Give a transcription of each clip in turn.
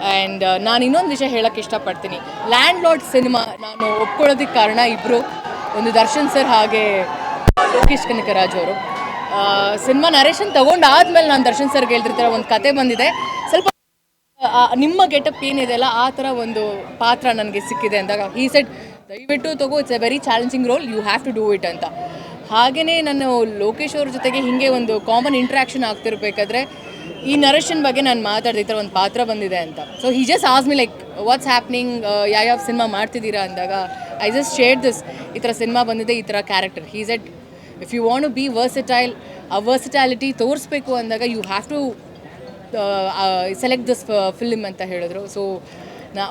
And ನಾನು ಇನ್ನೊಂದು ವಿಷಯ ಹೇಳೋಕ್ಕೆ ಇಷ್ಟಪಡ್ತೀನಿ. ಲ್ಯಾಂಡ್ ಲಾರ್ಡ್ ಸಿನಿಮಾ ನಾನು ಒಪ್ಕೊಳ್ಳೋದಕ್ಕೆ ಕಾರಣ ಇಬ್ಬರು, ಒಂದು ದರ್ಶನ್ ಸರ್ ಹಾಗೆ ಲೋಕೇಶ್ ಕನಕರಾಜ್ ಅವರು. ಸಿನಿಮಾ ನರೇಶನ್ ತೊಗೊಂಡಾದ್ಮೇಲೆ ನಾನು ದರ್ಶನ್ ಸರ್ಗೆ ಹೇಳ್ತಿರ್ತಾರೆ, ಒಂದು ಕತೆ ಬಂದಿದೆ, ಸ್ವಲ್ಪ ನಿಮ್ಮ ಗೆಟಪ್ ಏನಿದೆಯಲ್ಲ ಆ ಥರ ಒಂದು ಪಾತ್ರ ನನಗೆ ಸಿಕ್ಕಿದೆ ಅಂದಾಗ ಈ ಸೆಡ್ ದಯವಿಟ್ಟು ತಗೋ, it's a very challenging role, you have to do it ಅಂತ. ಹಾಗೆಯೇ ನಾನು ಲೋಕೇಶ್ ಅವ್ರ ಜೊತೆಗೆ ಹೀಗೆ ಒಂದು ಕಾಮನ್ ಇಂಟ್ರ್ಯಾಕ್ಷನ್ ಆಗ್ತಿರ್ಬೇಕಾದ್ರೆ ಈ ನರೇಶನ್ ಬಗ್ಗೆ ನಾನು ಮಾತಾಡಿದೆ, ಈ ಥರ ಒಂದು ಪಾತ್ರ ಬಂದಿದೆ ಅಂತ. So he just ask me like what's happening, ಯಾವ ಸಿನಿಮಾ ಮಾಡ್ತಿದ್ದೀರಾ ಅಂದಾಗ ಐ ಜಸ್ಟ್ ಶೇರ್ ದಿಸ್, ಈ ಥರ ಸಿನಿಮಾ ಬಂದಿದೆ, ಈ ಥರ character. He said if you want to be versatile, ಆ ವರ್ಸಟಾಲಿಟಿ ತೋರಿಸ್ಬೇಕು ಅಂದಾಗ you have to select this film ಅಂತ ಹೇಳಿದ್ರು. ಸೊ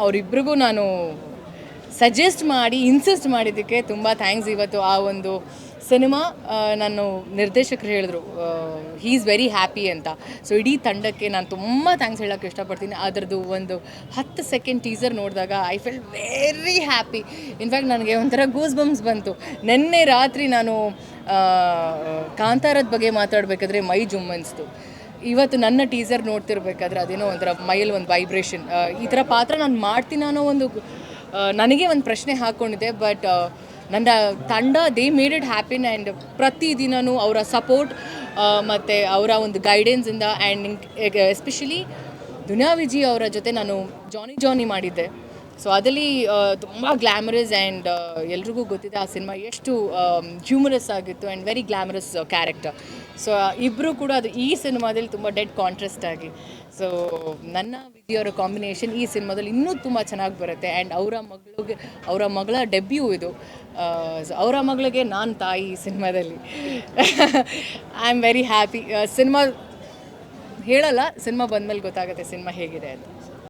ಅವರಿಬ್ಬರಿಗೂ ನಾನು ಸಜೆಸ್ಟ್ ಮಾಡಿ ಇನ್ಸಿಸ್ಟ್ ಮಾಡಿದ್ದಕ್ಕೆ ತುಂಬ ಥ್ಯಾಂಕ್ಸ್. ಇವತ್ತು ಆ ಒಂದು ಸಿನಿಮಾ ನಾನು ನಿರ್ದೇಶಕರು ಹೇಳಿದ್ರು ಹೀ ಈಸ್ ವೆರಿ ಹ್ಯಾಪಿ ಅಂತ. ಸೊ ಇಡೀ ತಂಡಕ್ಕೆ ನಾನು ತುಂಬ ಥ್ಯಾಂಕ್ಸ್ ಹೇಳೋಕ್ಕೆ ಇಷ್ಟಪಡ್ತೀನಿ. ಅದರದ್ದು ಒಂದು 10 ಸೆಕೆಂಡ್ ಟೀಸರ್ ನೋಡಿದಾಗ I felt very happy. In fact ನನಗೆ ಒಂಥರ ಗೂಸ್ ಬಂಪ್ಸ್ ಬಂತು. ನಿನ್ನೆ ರಾತ್ರಿ ನಾನು ಕಾಂತಾರದ ಬಗ್ಗೆ ಮಾತಾಡಬೇಕಾದ್ರೆ ಮೈ ಜುಮ್ಮನ್ಸ್ತು. ಇವತ್ತು ನನ್ನ ಟೀಸರ್ ನೋಡ್ತಿರ್ಬೇಕಾದ್ರೆ ಅದೇನೋ ಒಂಥರ ಮೈಯಲ್ಲಿ ಒಂದು ವೈಬ್ರೇಷನ್. ಈ ಥರ ಪಾತ್ರ ನಾನು ಮಾಡ್ತೀನಿ ಅನ್ನೋ ಒಂದು ನನಗೆ ಒಂದು ಪ್ರಶ್ನೆ ಹಾಕ್ಕೊಂಡಿದ್ದೆ. ಬಟ್ ನನ್ನ ತಂಡ they made it happen. And ಪ್ರತಿದಿನವೂ ಅವರ ಸಪೋರ್ಟ್ ಮತ್ತು ಅವರ ಒಂದು ಗೈಡೆನ್ಸಿಂದ, ಆ್ಯಂಡ್ ಎಸ್ಪೆಷಲಿ ದುನಿಯಾ ವಿಜಿ ಅವರ ಜೊತೆ ನಾನು ಜಾನಿ ಮಾಡಿದ್ದೆ. ಸೊ ಅದರಲ್ಲಿ ತುಂಬ ಗ್ಲ್ಯಾಮರಸ್ ಆ್ಯಂಡ್ ಎಲ್ರಿಗೂ ಗೊತ್ತಿದೆ ಆ ಸಿನಿಮಾ ಎಷ್ಟು ಹ್ಯೂಮರಸ್ ಆಗಿತ್ತು and very glamorous character. So ಇಬ್ಬರು ಕೂಡ ಅದು ಈ ಸಿನಿಮಾದಲ್ಲಿ ತುಂಬ ಡೆಡ್ ಕಾಂಟ್ರಾಸ್ಟ್ ಆಗಿ, ಸೊ ನನ್ನ ವಿಧಿಯವರ ಕಾಂಬಿನೇಷನ್ ಈ ಸಿನಿಮಾದಲ್ಲಿ ಇನ್ನೂ ತುಂಬ ಚೆನ್ನಾಗಿ ಬರುತ್ತೆ. ಆ್ಯಂಡ್ ಅವರ ಮಗಳ ಡೆಬ್ಯೂ ಇದು. ಅವರ ಮಗಳಿಗೆ ನಾನು ತಾಯಿ ಈ ಸಿನಿಮಾದಲ್ಲಿ. I am very happy. Cinema ಹೇಳಲ್ಲ, ಸಿನಿಮಾ ಬಂದಮೇಲೆ ಗೊತ್ತಾಗುತ್ತೆ ಸಿನಿಮಾ ಹೇಗಿದೆ ಅಂತ.